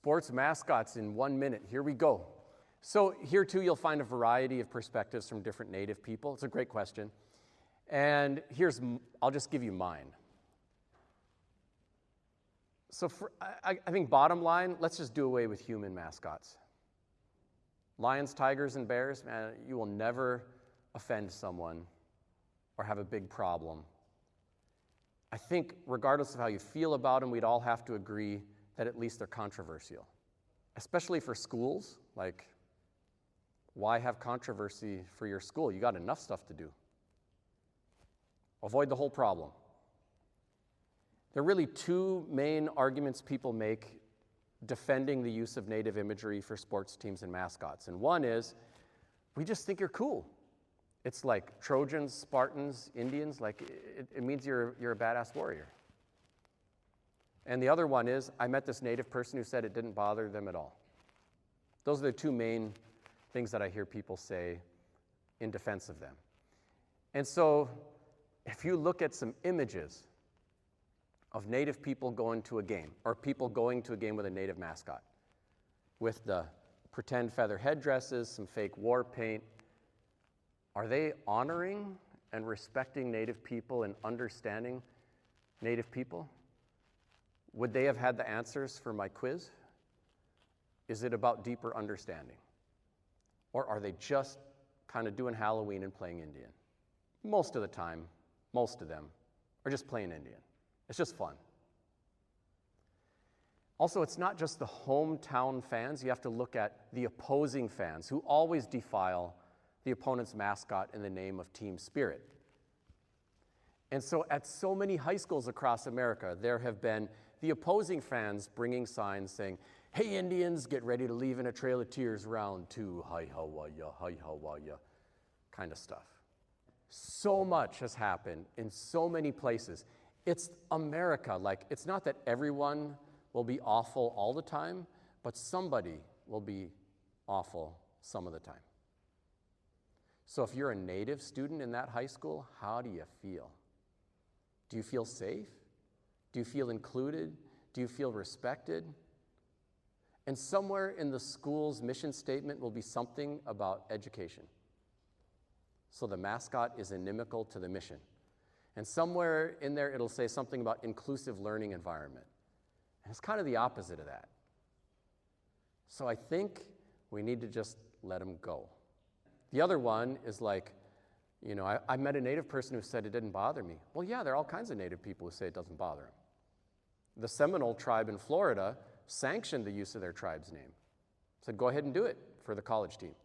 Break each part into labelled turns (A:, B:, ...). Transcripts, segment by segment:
A: Sports mascots in 1 minute. Here we go. So here too you'll find a variety of perspectives from different Native people. It's a great question. And I'll just give you mine. So I think bottom line, let's just do away with human mascots. Lions, tigers, and bears, man, you will never offend someone or have a big problem. I think regardless of how you feel about them, we'd all have to agree that at least they're controversial. Especially for schools, like, why have controversy for your school? You got enough stuff to do. Avoid the whole problem. There are really two main arguments people make defending the use of Native imagery for sports teams and mascots. And one is, we just think you're cool. It's like Trojans, Spartans, Indians, like it means you're a badass warrior. And the other one is, I met this Native person who said it didn't bother them at all. Those are the two main things that I hear people say in defense of them. And so, if you look at some images of Native people going to a game, or people going to a game with a Native mascot, with the pretend feather headdresses, some fake war paint, are they honoring and respecting Native people and understanding Native people? Would they have had the answers for my quiz? Is it about deeper understanding? Or are they just kind of doing Halloween and playing Indian? Most of the time, most of them are just playing Indian. It's just fun. Also, it's not just the hometown fans. You have to look at the opposing fans who always defile the opponent's mascot in the name of team spirit. And so at so many high schools across America, there have been the opposing fans bringing signs saying, "Hey Indians, get ready to leave in a Trail of Tears round 2, hi how ya," kind of stuff. So much has happened in so many places. It's America. Like, it's not that everyone will be awful all the time, but somebody will be awful some of the time. So if you're a Native student in that high school, how do you feel? Do you feel safe? Do you feel included? Do you feel respected? And somewhere in the school's mission statement will be something about education. So the mascot is inimical to the mission. And somewhere in there it'll say something about inclusive learning environment. And it's kind of the opposite of that. So I think we need to just let them go. The other one is like, I met a Native person who said it didn't bother me. Well, yeah, there are all kinds of Native people who say it doesn't bother them. The Seminole tribe in Florida sanctioned the use of their tribe's name. Said, go ahead and do it for the college team.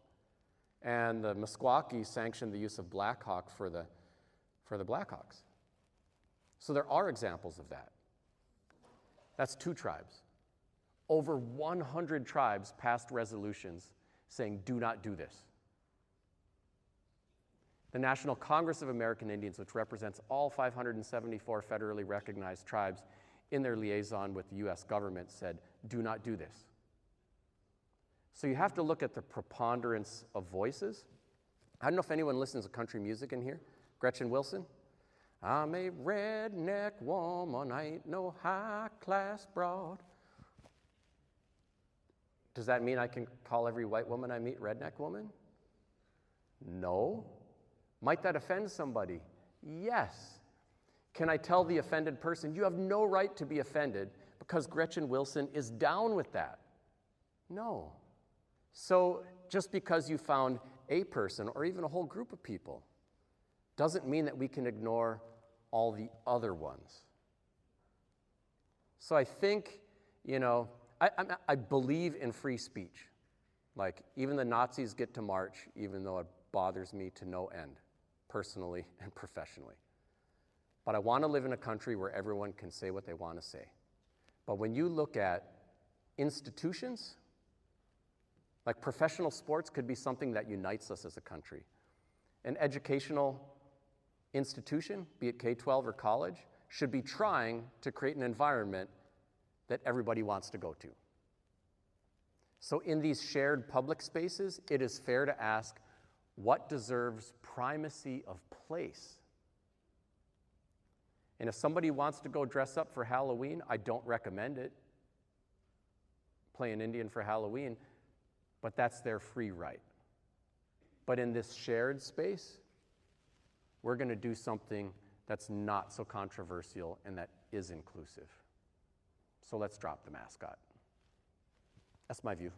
A: And the Mascots sanctioned the use of Black Hawk for the Blackhawks. So there are examples of that. That's 2 tribes. Over 100 tribes passed resolutions saying, do not do this. The National Congress of American Indians, which represents all 574 federally recognized tribes in their liaison with the US government, said, do not do this. So you have to look at the preponderance of voices. I don't know if anyone listens to country music in here. Gretchen Wilson. I'm a redneck woman, I ain't no high-class broad. Does that mean I can call every white woman I meet redneck woman? No. Might that offend somebody? Yes. Can I tell the offended person, you have no right to be offended because Gretchen Wilson is down with that? No. So just because you found a person or even a whole group of people doesn't mean that we can ignore all the other ones. So I think, I believe in free speech. Like, even the Nazis get to march, even though it bothers me to no end, personally and professionally. But I want to live in a country where everyone can say what they want to say. But when you look at institutions, like professional sports could be something that unites us as a country. An educational institution, be it K-12 or college, should be trying to create an environment that everybody wants to go to. So in these shared public spaces, it is fair to ask, what deserves primacy of place? And if somebody wants to go dress up for Halloween, I don't recommend it. play an Indian for Halloween, but that's their free right. But in this shared space, we're going to do something that's not so controversial and that is inclusive. So let's drop the mascot. That's my view.